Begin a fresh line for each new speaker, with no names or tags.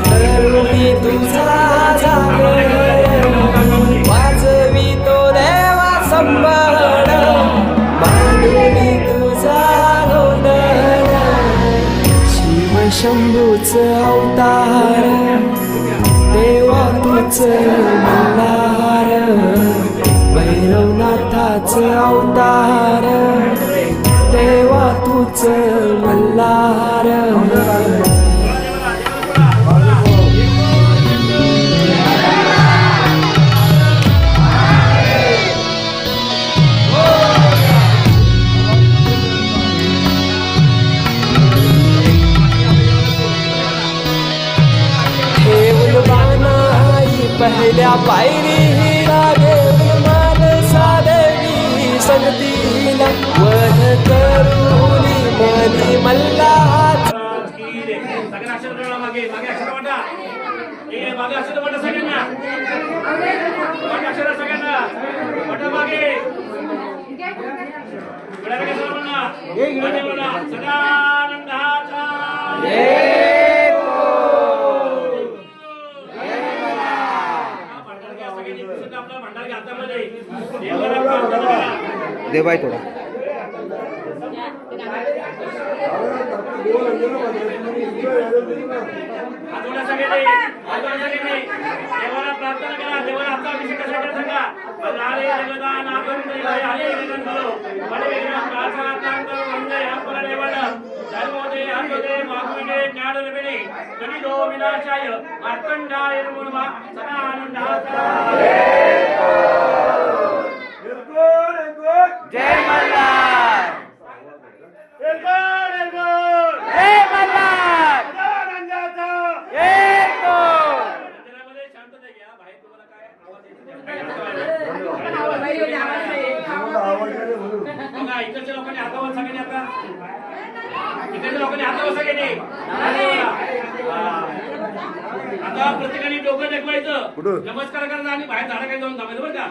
तरुणी तुझा जागर वाजवी तो देवा संबळ मांडणी तुझा गोंधळ शिव शंभूच अवतार देवा तुझ मल्हार भैरवनाथाच अवतार देवा तुझ मल्हार पहिल्या पायरी लागे मानसा देवी संगतीला वध करुणी मनी मल्हार
दे बाय थोडा जय मल्हार जय मल्हार
इकडच्या लोकांनी हातावर सगळ्यांनी आता इकडच्या लोकांनी हातावर सगळ्यांनी आता प्रत्येकाने डोकं टेकवायचं नमस्कार करायचा आणि बाहेर झाडाखाली जाऊन थांबायचं बरं का.